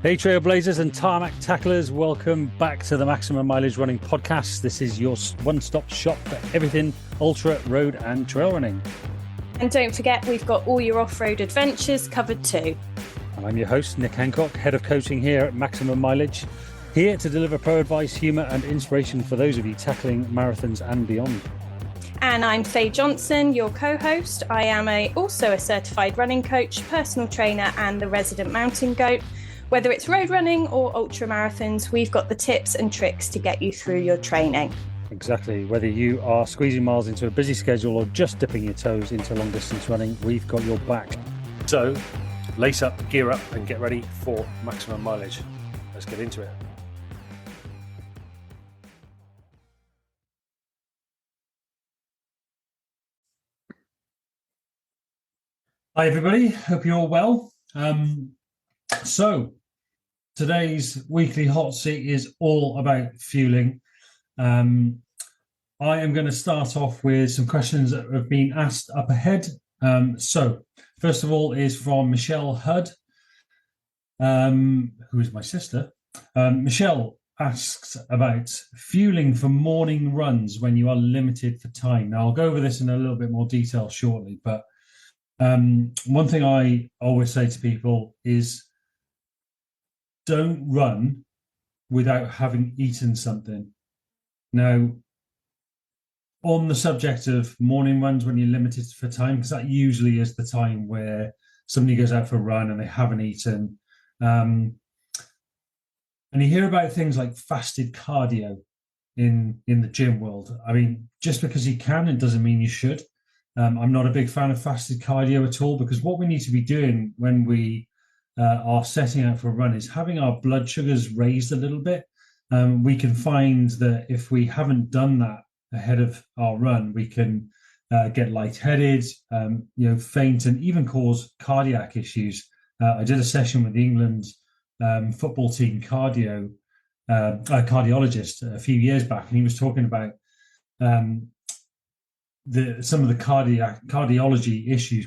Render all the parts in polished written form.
Hey trailblazers and tarmac tacklers, welcome back to the Maximum Mileage Running Podcast. This is your one-stop shop for everything ultra, road and trail running. And don't forget, we've got all your off-road adventures covered too. And I'm your host, Nick Hancock, Head of Coaching here at Maximum Mileage, here to deliver pro advice, humour and inspiration for those of you tackling marathons and beyond. And I'm Faye Johnson, your co-host. I am also a certified running coach, personal trainer and the resident mountain goat. Whether it's road running or ultra marathons, we've got the tips and tricks to get you through your training. Exactly. Whether you are squeezing miles into a busy schedule or just dipping your toes into long distance running, we've got your back. So lace up, gear up and get ready for maximum mileage. Let's get into it. Hi everybody, hope you're all well. So today's weekly hot seat is all about fueling. I am going to start off with some questions that have been asked up ahead. So first of all is from Michelle Hudd, who is my sister. Michelle asks about fueling for morning runs when you are limited for time. Now I'll go over this in a little bit more detail shortly, but one thing I always say to people is don't run without having eaten something. Now, on the subject of morning runs when you're limited for time, because that usually is the time where somebody goes out for a run and they haven't eaten. And you hear about things like fasted cardio in the gym world. I mean, just because you can, it doesn't mean you should. I'm not a big fan of fasted cardio at all, because what we need to be doing when we are setting out for a run is having our blood sugars raised a little bit. We can find that if we haven't done that ahead of our run, we can get lightheaded, faint, and even cause cardiac issues. I did a session with the England football team cardiologist a few years back, and he was talking about some of the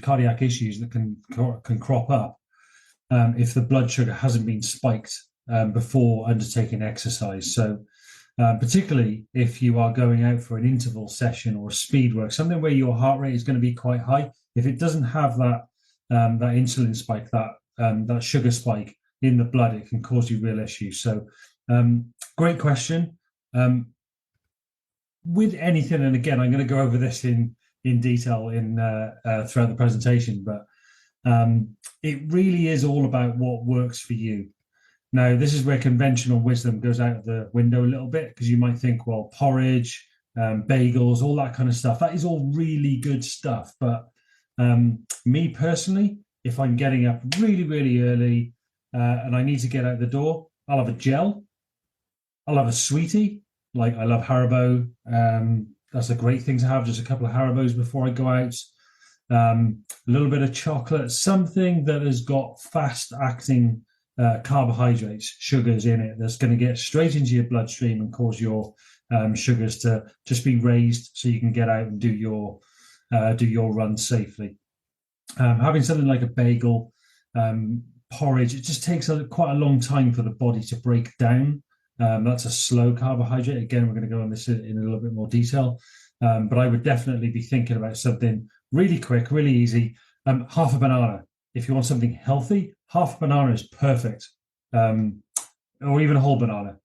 cardiac issues that can crop up if the blood sugar hasn't been spiked before undertaking exercise. So particularly if you are going out for an interval session or a speed work, something where your heart rate is going to be quite high, if it doesn't have that insulin spike, that sugar spike in the blood, it can cause you real issues. So great question. With anything, and again, I'm going to go over this in detail throughout the presentation, but it really is all about what works for you. Now, this is where conventional wisdom goes out of the window a little bit, because you might think, well, porridge, bagels, all that kind of stuff, that is all really good stuff. But me personally, if I'm getting up really, really early and I need to get out the door, I'll have a gel, I'll have a sweetie. Like I love Haribo. That's a great thing to have, just a couple of Haribos before I go out. A little bit of chocolate, something that has got fast-acting carbohydrates, sugars in it, that's going to get straight into your bloodstream and cause your sugars to just be raised so you can get out and do your run safely. Having something like a bagel, porridge, it just takes quite a long time for the body to break down. That's a slow carbohydrate. Again, we're going to go on this in a little bit more detail. But I would definitely be thinking about something really quick, really easy. Half a banana. If you want something healthy, half a banana is perfect. Or even a whole banana,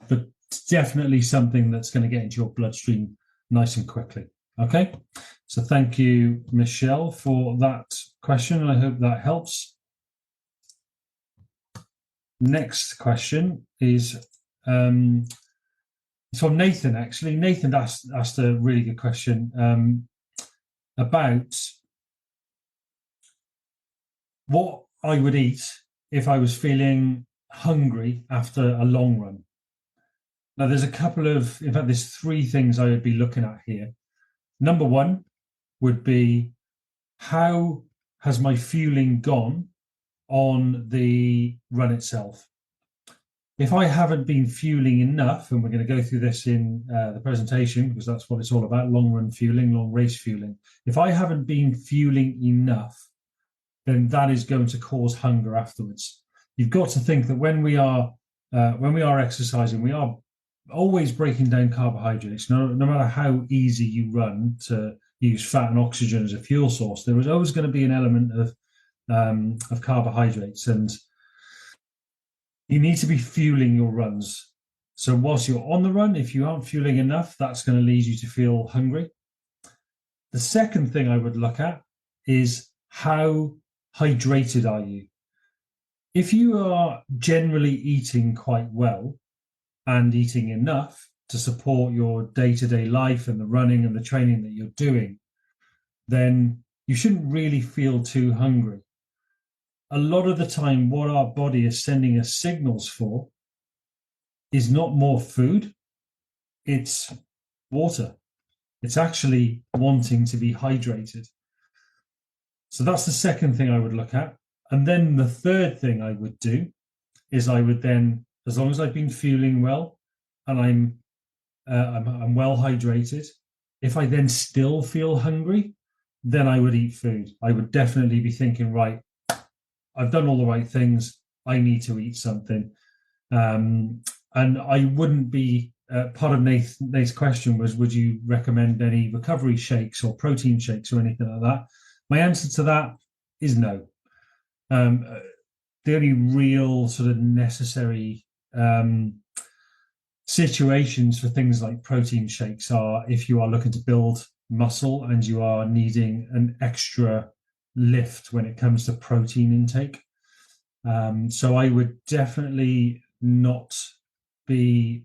but definitely something that's going to get into your bloodstream nice and quickly. Okay. So thank you, Michelle, for that question. And I hope that helps. Next question is it's from Nathan, actually. Nathan asked a really good question about what I would eat if I was feeling hungry after a long run. Now, there's there's three things I would be looking at here. Number one would be, how has my fueling gone on the run itself? If I haven't been fueling enough, and we're going to go through this in the presentation because that's what it's all about, long run fueling, long race fueling. If I haven't been fueling enough, then that is going to cause hunger afterwards. you've got to think that when we are exercising, we are always breaking down carbohydrates. No matter how easy you run to use fat and oxygen as a fuel source, there is always going to be an element of carbohydrates, and you need to be fueling your runs. So whilst you're on the run, if you aren't fueling enough, that's going to lead you to feel hungry. The second thing I would look at is how hydrated are you? If you are generally eating quite well and eating enough to support your day-to-day life and the running and the training that you're doing, then you shouldn't really feel too hungry. A lot of the time, what our body is sending us signals for is not more food, it's water. It's actually wanting to be hydrated. So that's the second thing I would look at. And then the third thing I would do is I would then, as long as I've been feeling well and I'm well hydrated, if I then still feel hungry, then I would eat food. I would definitely be thinking, right, I've done all the right things, I need to eat something. And I wouldn't be, part of Nate's question was, would you recommend any recovery shakes or protein shakes or anything like that? My answer to that is no. The only real sort of necessary situations for things like protein shakes are if you are looking to build muscle and you are needing an extra lift when it comes to protein intake. So I would definitely not be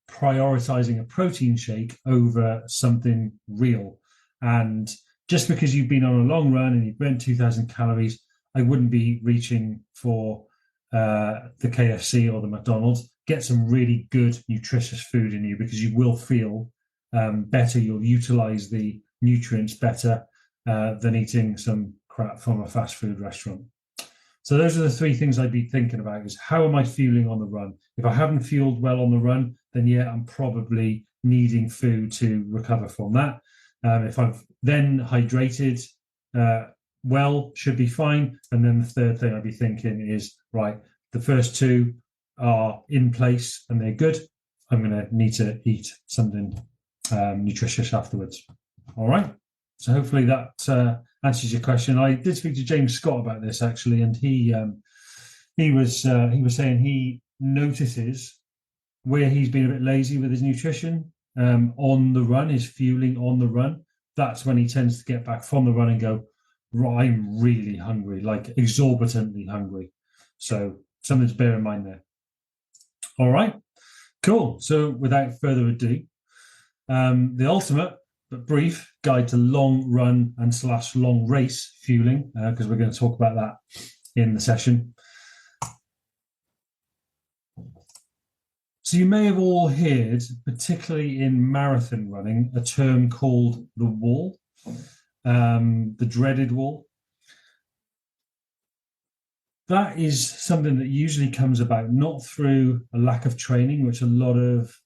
prioritizing a protein shake over something real. And just because you've been on a long run and you've burnt 2,000 calories, I wouldn't be reaching for the KFC or the McDonald's. Get some really good, nutritious food in you, because you will feel better. You'll utilize the nutrients better than eating some crap from a fast food restaurant. So those are the three things I'd be thinking about: is how am I feeling on the run? If I haven't fueled well on the run, then yeah, I'm probably needing food to recover from that. If I've then hydrated well, should be fine. And then the third thing I'd be thinking is, right, the first two are in place and they're good. I'm going to need to eat something nutritious afterwards. All right. So hopefully that answers your question. I did speak to James Scott about this actually, and he was saying he notices where he's been a bit lazy with his nutrition on the run, his fueling on the run. That's when he tends to get back from the run and go, right, I'm really hungry, like exorbitantly hungry. So something to bear in mind there. All right, cool. So without further ado, the ultimate but brief guide to long run and / long race fueling, because we're going to talk about that in the session. So you may have all heard, particularly in marathon running, a term called the wall, the dreaded wall. That is something that usually comes about not through a lack of training, which a lot of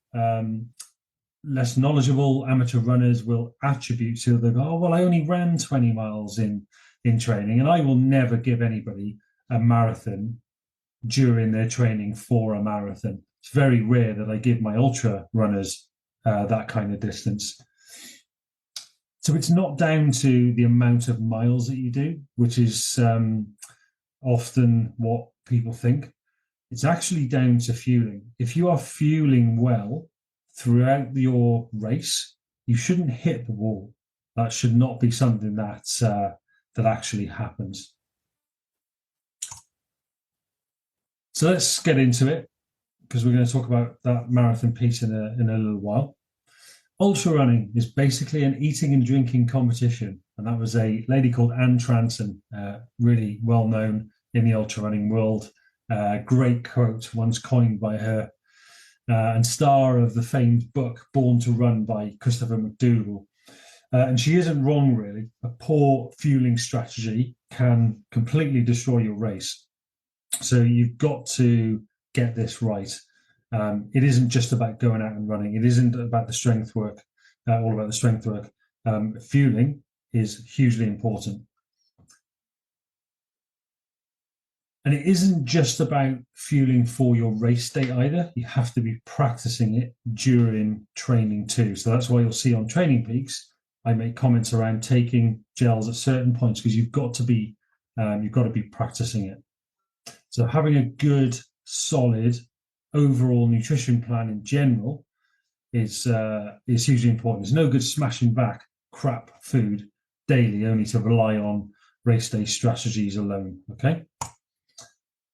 less knowledgeable amateur runners will attribute to. They go, oh, well, I only ran 20 miles in training, and I will never give anybody a marathon during their training for a marathon. It's very rare that I give my ultra runners that kind of distance. So it's not down to the amount of miles that you do, which is often what people think. It's actually down to fueling. If you are fueling well throughout your race, you shouldn't hit the wall. That should not be something that actually happens. So let's get into it, because we're going to talk about that marathon piece in a little while. Ultra running is basically an eating and drinking competition, and that was a lady called Anne Transon, really well known in the ultra running world. Great quote once coined by her, and star of the famed book Born to Run by Christopher McDougall. And she isn't wrong, really. A poor fueling strategy can completely destroy your race. So you've got to get this right. It isn't just about going out and running. It isn't about the strength work, all about the strength work. Fueling is hugely important. And it isn't just about fueling for your race day either. You have to be practicing it during training too. So that's why you'll see on Training Peaks, I make comments around taking gels at certain points, because you've got to be practicing it. So having a good, solid overall nutrition plan in general is hugely important. There's no good smashing back crap food daily only to rely on race day strategies alone. Okay.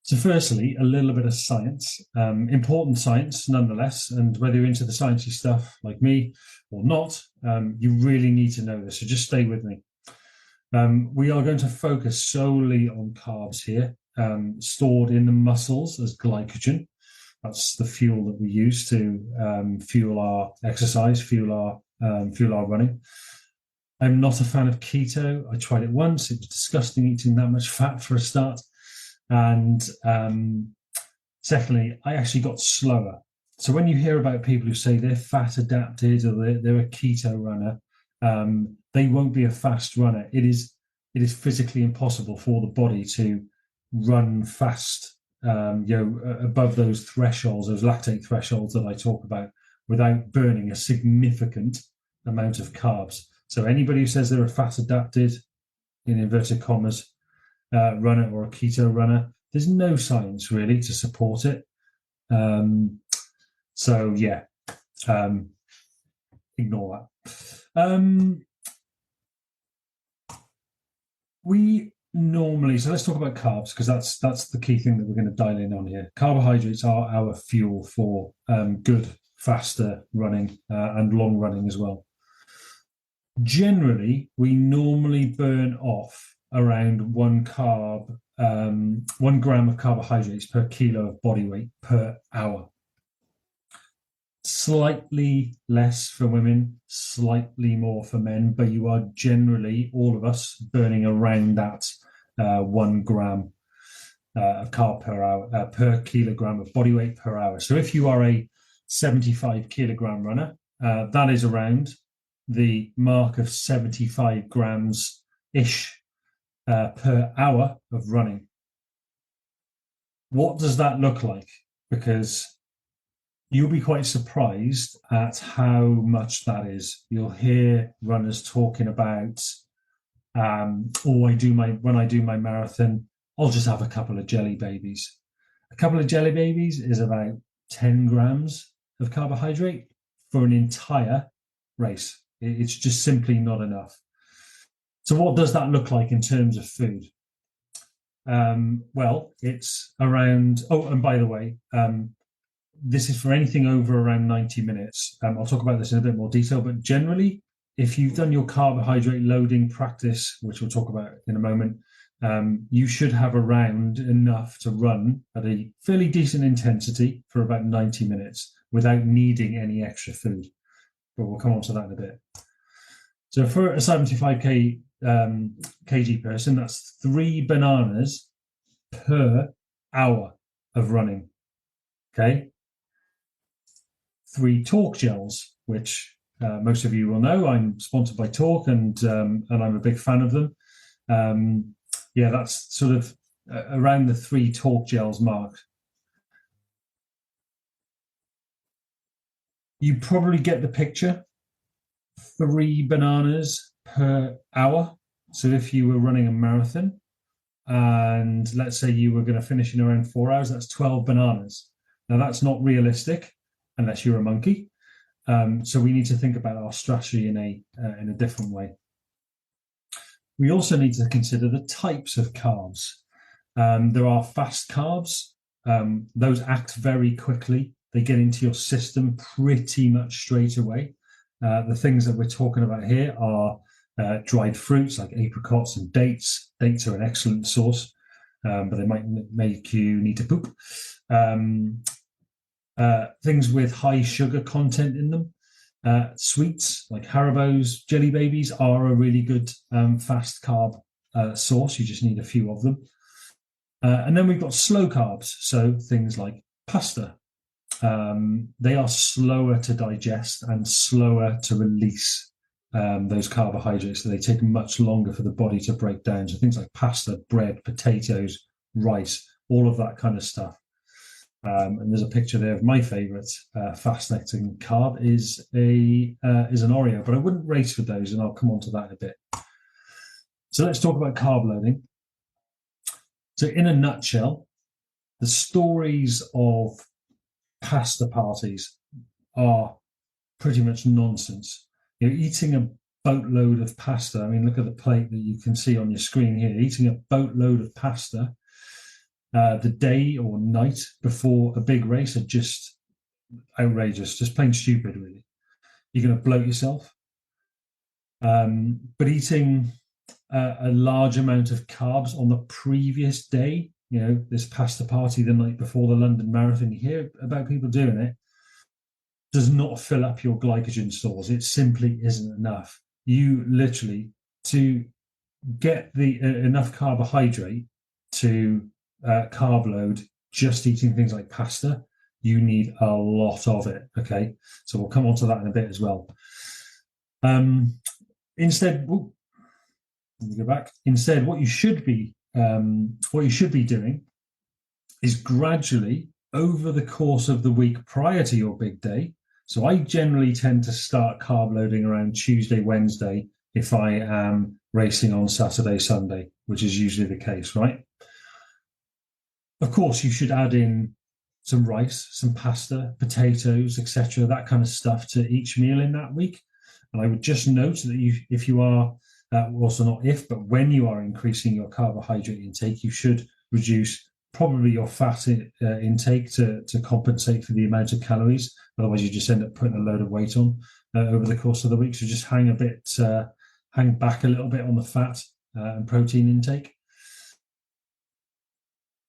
So firstly, a little bit of science, important science nonetheless, and whether you're into the sciencey stuff like me or not, you really need to know this, so just stay with me. We are going to focus solely on carbs here, stored in the muscles as glycogen. That's the fuel that we use to fuel our exercise, fuel our running. I'm not a fan of keto. I tried it once. It was disgusting eating that much fat for a start. And secondly, I actually got slower. So when you hear about people who say they're fat adapted or they're a keto runner, they won't be a fast runner. It is physically impossible for the body to run fast, above those thresholds, those lactate thresholds that I talk about, without burning a significant amount of carbs. So anybody who says they're a fat adapted, in inverted commas, runner or a keto runner, there's no science really to support it. Ignore that. Let's talk about carbs, because that's the key thing that we're going to dial in on here. Carbohydrates are our fuel for good, faster running and long running as well. Generally, we normally burn off around 1 gram of carbohydrates per kilo of body weight per hour. Slightly less for women, slightly more for men, but you are generally, all of us, burning around that 1 gram of carb per hour, per kilogram of body weight per hour. So if you are a 75 kilogram runner, that is around the mark of 75 grams-ish per hour of running. What does that look like? Because you'll be quite surprised at how much that is. You'll hear runners talking about, when I do my marathon, I'll just have a couple of jelly babies. A couple of jelly babies is about 10 grams of carbohydrate for an entire race. It's just simply not enough. So what does that look like in terms of food? It's around, and by the way, this is for anything over around 90 minutes. I'll talk about this in a bit more detail, but generally, if you've done your carbohydrate loading practice, which we'll talk about in a moment, you should have around enough to run at a fairly decent intensity for about 90 minutes without needing any extra food. But we'll come on to that in a bit. So for a 75 kg person, that's 3 bananas per hour of running. Okay. 3 Talk gels, which most of you will know. I'm sponsored by Talk, and I'm a big fan of them. That's sort of around the 3 Talk gels mark. You probably get the picture. 3 bananas per hour. So if you were running a marathon, and let's say you were going to finish in around 4 hours, that's 12 bananas. Now that's not realistic unless you're a monkey. So we need to think about our strategy in a different way. We also need to consider the types of carbs. There are fast carbs. Those act very quickly. They get into your system pretty much straight away. The things that we're talking about here are dried fruits like apricots and dates. Dates are an excellent source, but they might make you need to poop. Things with high sugar content in them. Sweets like Haribo's, jelly babies are a really good fast carb source. You just need a few of them. And then we've got slow carbs, so things like pasta. They are slower to digest and slower to release those carbohydrates, so they take much longer for the body to break down. So things like pasta, bread, potatoes, rice, all of that kind of stuff. And there's a picture there of my favorite fast-acting carb is an Oreo, but I wouldn't race with those, and I'll come on to that in a bit. So let's talk about carb loading. So in a nutshell, the stories of pasta parties are pretty much nonsense. You're eating a boatload of pasta. I mean, look at the plate that you can see on your screen here. Eating a boatload of pasta the day or night before a big race are just outrageous, just plain stupid, really. You're going to bloat yourself. But eating a large amount of carbs on the previous day, this pasta party the night before the London Marathon, you hear about people doing it, does not fill up your glycogen stores. It simply isn't enough. You literally, to get enough carbohydrate to carb load, just eating things like pasta, you need a lot of it. Okay, so we'll come on to that in a bit as well. Instead, let me go back. Instead, what you should be doing is gradually over the course of the week prior to your big day. So I generally tend to start carb loading around Tuesday, Wednesday if I am racing on Saturday, Sunday, which is usually the case, right? Of course, you should add in some rice, some pasta, potatoes, etc., that kind of stuff to each meal in that week. And I would just note that if you are, also not if, but when you are increasing your carbohydrate intake, you should reduce probably your fat intake to compensate for the amount of calories. Otherwise, you just end up putting a load of weight on over the course of the week. So just hang back a little bit on the fat and protein intake.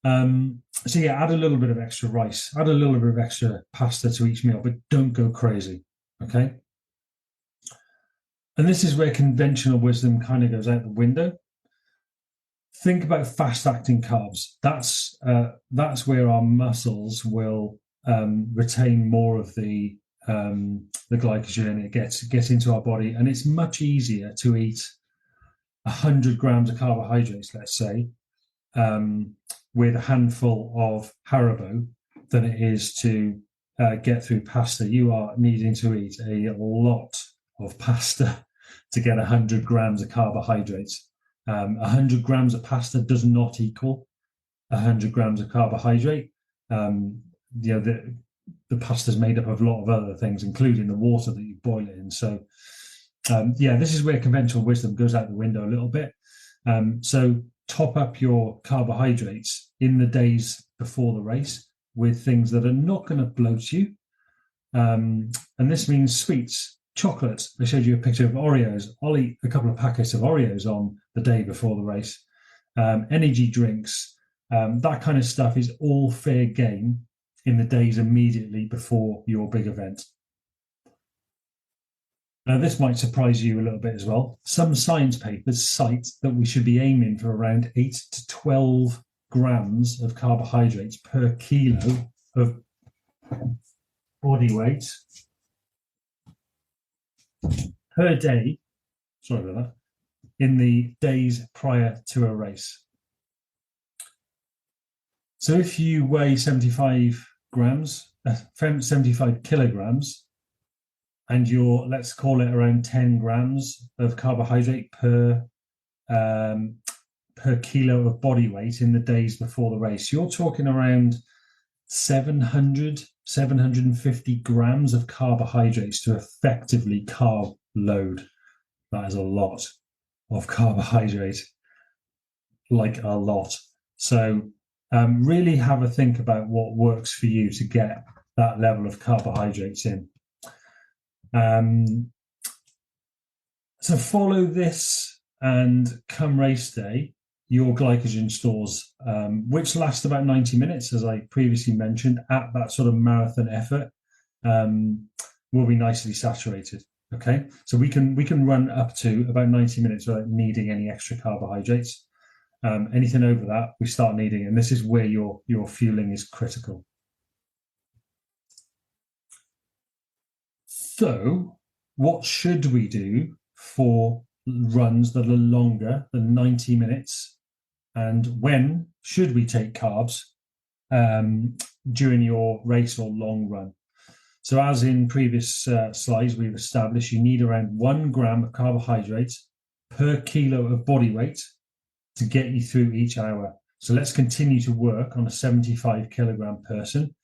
So yeah, add a little bit of extra rice, add a little bit of extra pasta to each meal, but don't go crazy, okay? And this is where conventional wisdom kind of goes out the window. Think about fast-acting carbs. That's where our muscles will retain more of the glycogen, and it gets into our body, and it's much easier to eat 100 grams of carbohydrates, let's say, with a handful of Haribo than it is to get through pasta. You are needing to eat a lot of pasta to get 100 grams of carbohydrates. 100 grams of pasta does not equal 100 grams of carbohydrate. The pasta is made up of a lot of other things, including the water that you boil it in. So, this is where conventional wisdom goes out the window a little bit. So top up your carbohydrates in the days before the race with things that are not going to bloat you. And this means sweets, chocolates. I showed you a picture of Oreos. I'll eat a couple of packets of Oreos on the day before the race. Energy drinks, that kind of stuff is all fair game in the days immediately before your big event. Now, this might surprise you a little bit as well. Some science papers cite that we should be aiming for around 8 to 12 grams of carbohydrates per kilo of body weight per day, sorry about that, in the days prior to a race. So if you weigh 75 kilograms, and you're, let's call it around 10 grams of carbohydrate per kilo of body weight in the days before the race, you're talking around 750 grams of carbohydrates to effectively carb load. That is a lot of carbohydrate, like a lot. So really have a think about what works for you to get that level of carbohydrates in. So follow this, and come race day, your glycogen stores, which last about 90 minutes, as I previously mentioned, at that sort of marathon effort, will be nicely saturated. Okay, so we can run up to about 90 minutes without needing any extra carbohydrates. Anything over that, we start needing, and this is where your fueling is critical. So, what should we do for runs that are longer than 90 minutes? And when should we take carbs during your race or long run. So as in previous slides, we've established you need around 1 gram of carbohydrates per kilo of body weight to get you through each hour. So let's continue to work on a 75 kilogram person.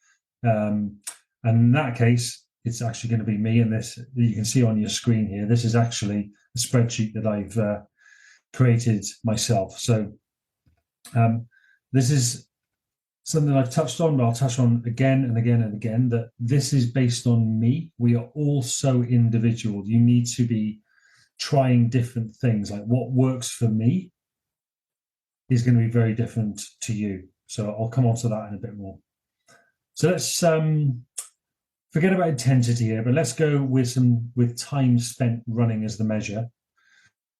And in that case, it's actually going to be me. And this, you can see on your screen here, this is actually a spreadsheet that I've created myself. So this is something I've touched on, but I'll touch on again and again and again, that this is based on me. We are all so individual. You need to be trying different things. Like what works for me is going to be very different to you. So I'll come on to that in a bit more. So let's forget about intensity here, but let's go with time spent running as the measure.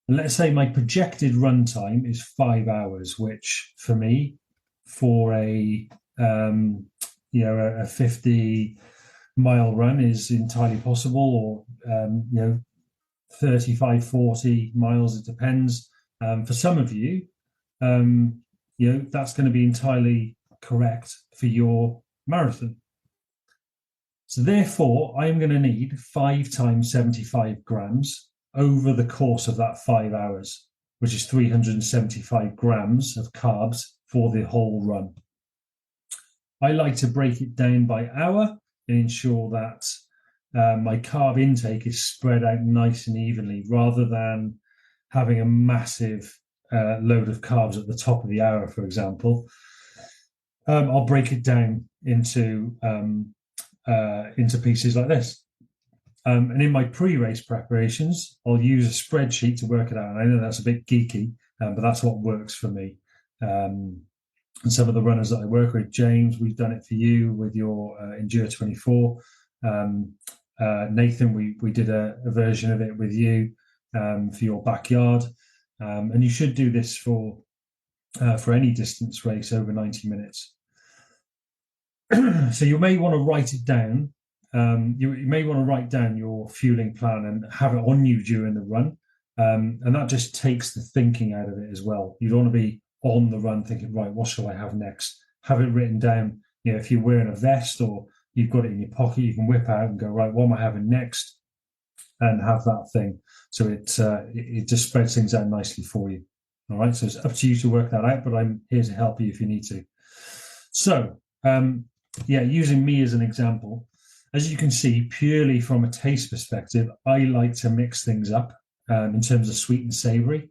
And let's say my projected run time is 5 hours, which for me, for a 50-mile run is entirely possible, or 35, 40 miles, it depends. For some of you, that's going to be entirely correct for your marathon. So therefore, I'm going to need 5 times 75 grams over the course of that 5 hours, which is 375 grams of carbs for the whole run. I like to break it down by hour and ensure that my carb intake is spread out nice and evenly, rather than having a massive load of carbs at the top of the hour, for example. I'll break it down into pieces like this. And in my pre-race preparations, I'll use a spreadsheet to work it out. And I know that's a bit geeky, but that's what works for me. And some of the runners that I work with, James, we've done it for you with your Endure 24. Nathan, we did a version of it with you for your backyard. And you should do this for any distance race over 90 minutes. So you may want to write it down. You may want to write down your fueling plan and have it on you during the run. And that just takes the thinking out of it as well. You don't want to be on the run thinking, right, what shall I have next? Have it written down. If you're wearing a vest or you've got it in your pocket, you can whip out and go, right, what am I having next? And have that thing. So it just spreads things out nicely for you. All right. So it's up to you to work that out, but I'm here to help you if you need to. So, using me as an example, as you can see, purely from a taste perspective, I like to mix things up in terms of sweet and savory.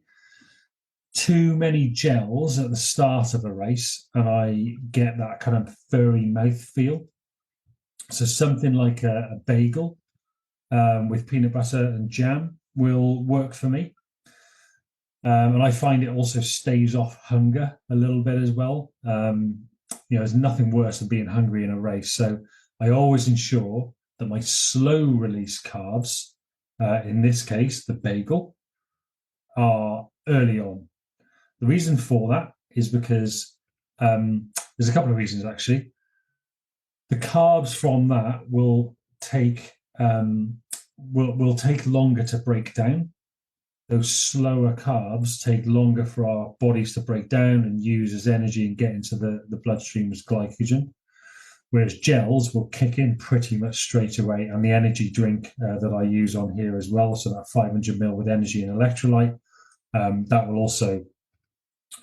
Too many gels at the start of a race, and I get that kind of furry mouth feel. So something like a bagel with peanut butter and jam will work for me. And I find it also staves off hunger a little bit as well. There's nothing worse than being hungry in a race. So I always ensure that my slow release carbs, in this case, the bagel, are early on. The reason for that is because there's a couple of reasons, actually. The carbs from that will take longer to break down. Those slower carbs take longer for our bodies to break down and use as energy and get into the bloodstream as glycogen. Whereas gels will kick in pretty much straight away. And the energy drink that I use on here as well, so that 500 ml with energy and electrolyte, that will also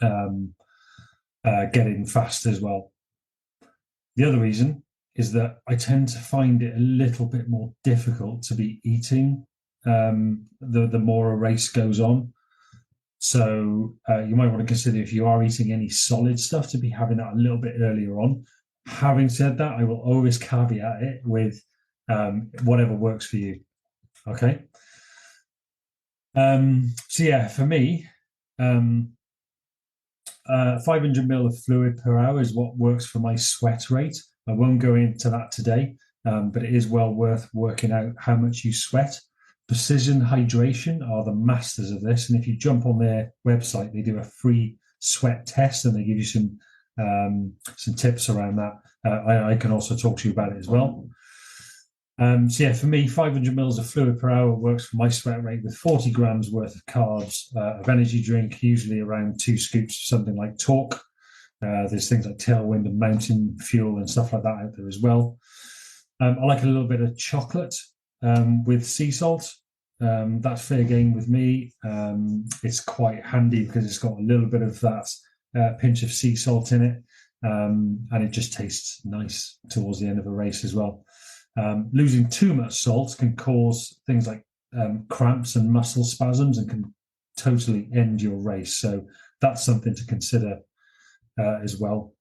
get in fast as well. The other reason is that I tend to find it a little bit more difficult to be eating the more a race goes on. So you might want to consider, if you are eating any solid stuff, to be having that a little bit earlier on. Having said that, I will always caveat it with whatever works for you. Okay. For me, 500 ml of fluid per hour is what works for my sweat rate. I won't go into that today, but it is well worth working out how much you sweat. Precision Hydration are the masters of this, and if you jump on their website, they do a free sweat test and they give you some tips around that. I can also talk to you about it as well. For me, 500 mils of fluid per hour works for my sweat rate, with 40 grams worth of carbs of energy drink, usually around 2 scoops of something like Talk, There's things like Tailwind and Mountain Fuel and stuff like that out there as well. I like a little bit of chocolate with sea salt. That's fair game with me. It's quite handy because it's got a little bit of that pinch of sea salt in it, and it just tastes nice towards the end of a race as well. Losing too much salt can cause things like cramps and muscle spasms and can totally end your race. So that's something to consider as well.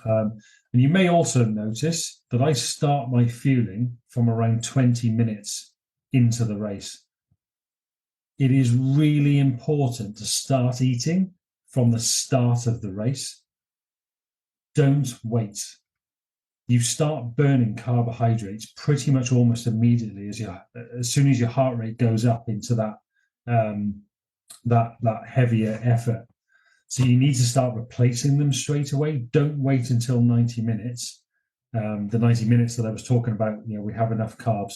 And you may also notice that I start my fueling from around 20 minutes into the race. It is really important to start eating from the start of the race. Don't wait. You start burning carbohydrates pretty much almost immediately as soon as your heart rate goes up into that heavier effort. So you need to start replacing them straight away. Don't wait until 90 minutes. The 90 minutes that I was talking about, we have enough carbs.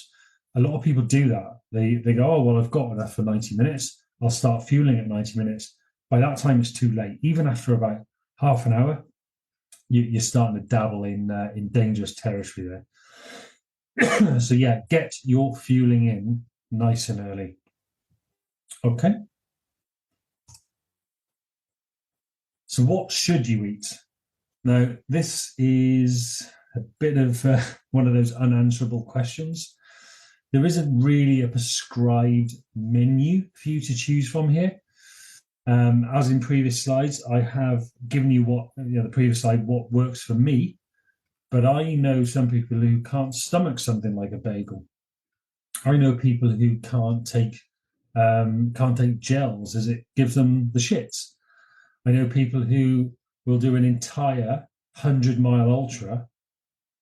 A lot of people do that. They go, oh, well, I've got enough for 90 minutes. I'll start fueling at 90 minutes. By that time, it's too late. Even after about half an hour, you're starting to dabble in dangerous territory there. So yeah, get your fueling in nice and early. Okay. So what should you eat? Now, this is a bit of one of those unanswerable questions. There isn't really a prescribed menu for you to choose from here. As in previous slides, I have given you the previous slide, what works for me, but I know some people who can't stomach something like a bagel. I know people who can't take gels as it gives them the shits. I know people who will do an entire 100-mile ultra,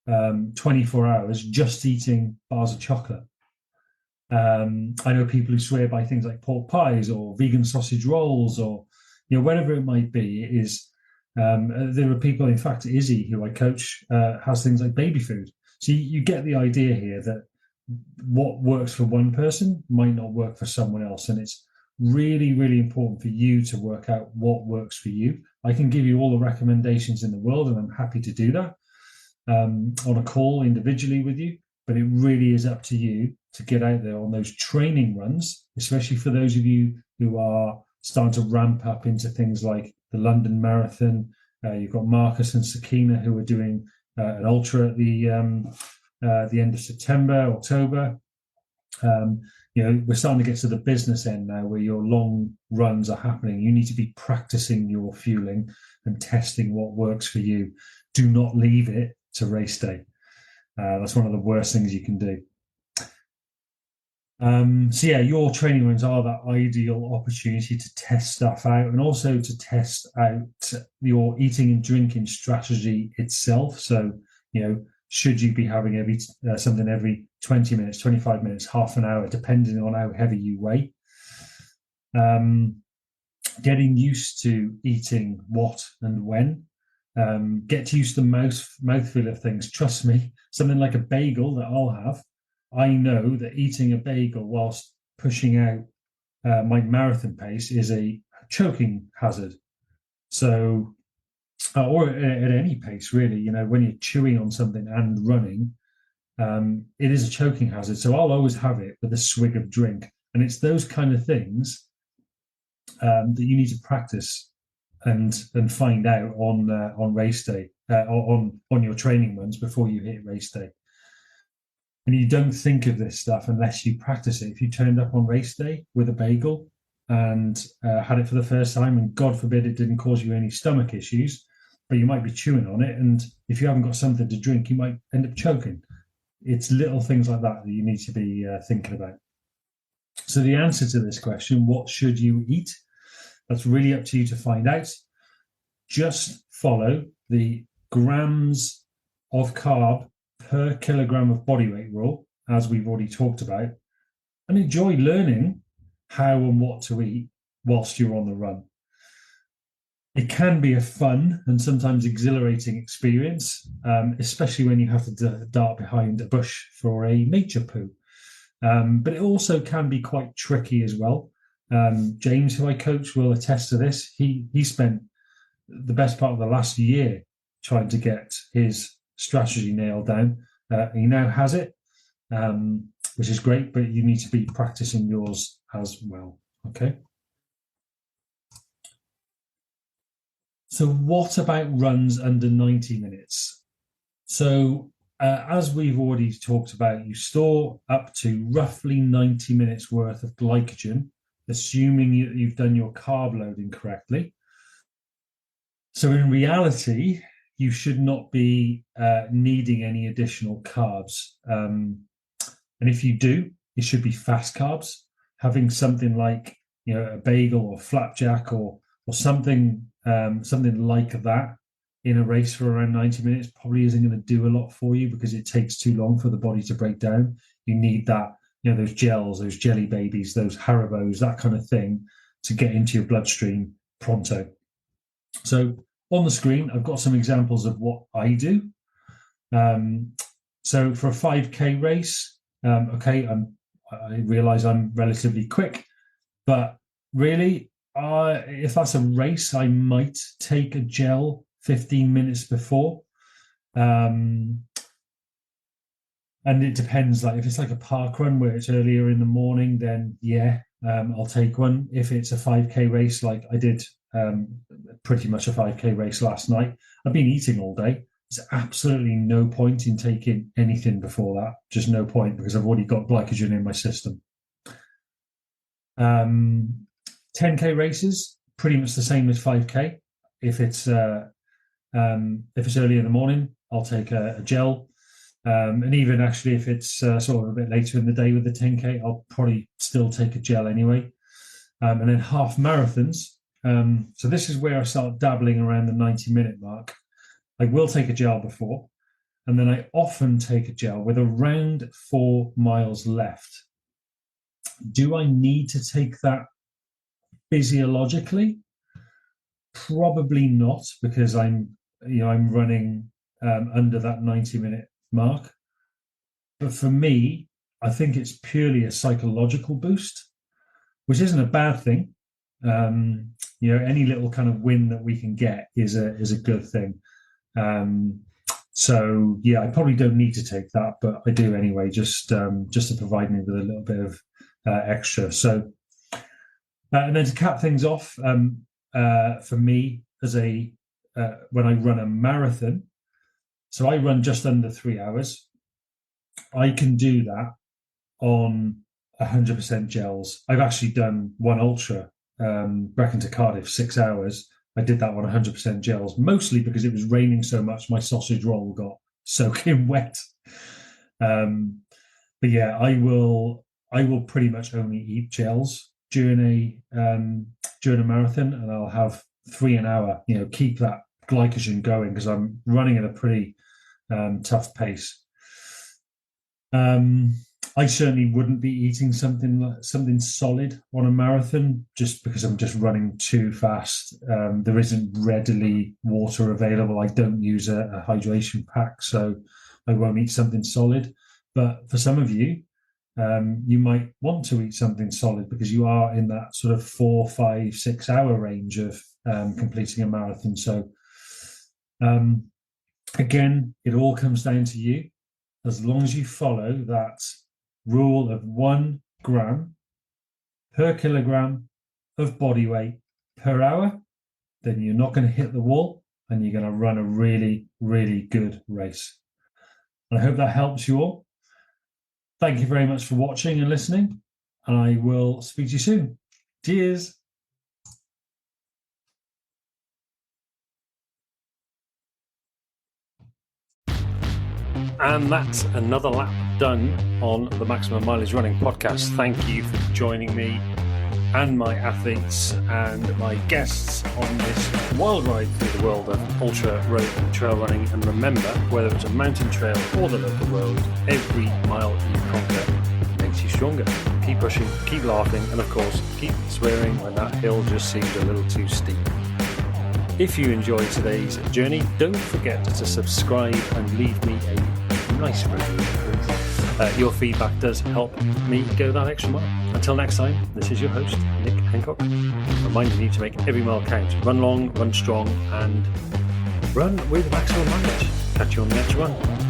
24 hours, just eating bars of chocolate. I know people who swear by things like pork pies or vegan sausage rolls or, whatever it might be. It is there are people, in fact, Izzy, who I coach, has things like baby food. So you get the idea here that what works for one person might not work for someone else. And it's really, really important for you to work out what works for you. I can give you all the recommendations in the world, and I'm happy to do that on a call individually with you. But it really is up to you to get out there on those training runs, especially for those of you who are starting to ramp up into things like the London Marathon. You've got Marcus and Sakina who are doing an ultra at the end of September, October. We're starting to get to the business end now where your long runs are happening. You need to be practicing your fueling and testing what works for you. Do not leave it to race day. That's one of the worst things you can do. So yeah, your training runs are that ideal opportunity to test stuff out and also to test out your eating and drinking strategy itself. So, should you be having something every 20 minutes, 25 minutes, half an hour, depending on how heavy you weigh? Getting used to eating what and when. Get used to the mouthfeel of things. Trust me, something like a bagel that I'll have, I know that eating a bagel whilst pushing out my marathon pace is a choking hazard. So, or at any pace, really, when you're chewing on something and running, it is a choking hazard. So I'll always have it with a swig of drink. And it's those kind of things that you need to practice and find out on race day, on your training runs before you hit race day. And you don't think of this stuff unless you practice it. If you turned up on race day with a bagel and had it for the first time, and God forbid it didn't cause you any stomach issues, but you might be chewing on it, and if you haven't got something to drink, you might end up choking. It's little things like that you need to be thinking about. So the answer to this question, what should you eat? That's really up to you to find out. Just follow the grams of carb per kilogram of body weight rule, as we've already talked about, and enjoy learning how and what to eat whilst you're on the run. It can be a fun and sometimes exhilarating experience, especially when you have to dart behind a bush for a nature poo. But it also can be quite tricky as well. James, who I coach, will attest to this. He spent the best part of the last year trying to get his strategy nailed down. He now has it, which is great, but you need to be practicing yours as well. Okay. So what about runs under 90 minutes? So as we've already talked about, you store up to roughly 90 minutes worth of glycogen, assuming you've done your carb loading correctly. So in reality, you should not be needing any additional carbs. And if you do, it should be fast carbs. Having something like, a bagel or flapjack or something like that in a race for around 90 minutes probably isn't going to do a lot for you, because it takes too long for the body to break down. You need that, those gels, those jelly babies, those Haribos, that kind of thing to get into your bloodstream pronto. So on the screen, I've got some examples of what I do. So for a 5K race, I realize I'm relatively quick, but really, if that's a race, I might take a gel 15 minutes before. And it depends. Like if it's like a park run where it's earlier in the morning, then I'll take one. If it's a 5K race, like I did pretty much a 5K race last night, I've been eating all day. There's absolutely no point in taking anything before that. Just no point, because I've already got glycogen in my system. 10K races, pretty much the same as 5K. If it's early in the morning, I'll take a gel. And even actually, if it's sort of a bit later in the day with the 10K, I'll probably still take a gel anyway. And then half marathons. So this is where I start dabbling around the 90-minute mark. I will take a gel before, and then I often take a gel with around 4 miles left. Do I need to take that physiologically? Probably not, because I'm running under that 90-minute mark. But for me, I think it's purely a psychological boost, which isn't a bad thing. Any little kind of win that we can get is a good thing. So I probably don't need to take that, but I do anyway, just to provide me with a little bit of extra. So, and then to cap things off, for me as when I run a marathon, so I run just under 3 hours. I can do that on 100% gels. I've actually done one ultra, Brecon to Cardiff, 6 hours. I did that on 100% gels, mostly because it was raining so much, my sausage roll got soaking wet. But I will pretty much only eat gels during a marathon, and I'll have 3 an hour. Keep that glycogen going, because I'm running at a pretty tough pace. I certainly wouldn't be eating something solid on a marathon, just because I'm just running too fast. There isn't readily water available. I don't use a hydration pack, so I won't eat something solid. But for some of you, you might want to eat something solid, because you are in that sort of 4, 5, 6 hour range of completing a marathon. So again, it all comes down to you. As long as you follow that rule of 1 gram per kilogram of body weight per hour, then you're not going to hit the wall, and you're going to run a really, really good race. And I hope that helps you all. Thank you very much for watching and listening, and I will speak to you soon. Cheers. And that's another lap done on the Maximum Mileage Running podcast. Thank you for joining me and my athletes and my guests on this wild ride through the world of ultra, road and trail running. And remember, whether it's a mountain trail or the local road, every mile you conquer makes you stronger. Keep pushing, keep laughing, and of course, keep swearing when that hill just seems a little too steep. If you enjoyed today's journey, don't forget to subscribe and leave me a nice review. Your feedback does help me go that extra mile. Until next time, this is your host, Nick Hancock. Bye-bye. reminding you to make every mile count. Run long, run strong, and run with maximum mileage. Catch you on the next run.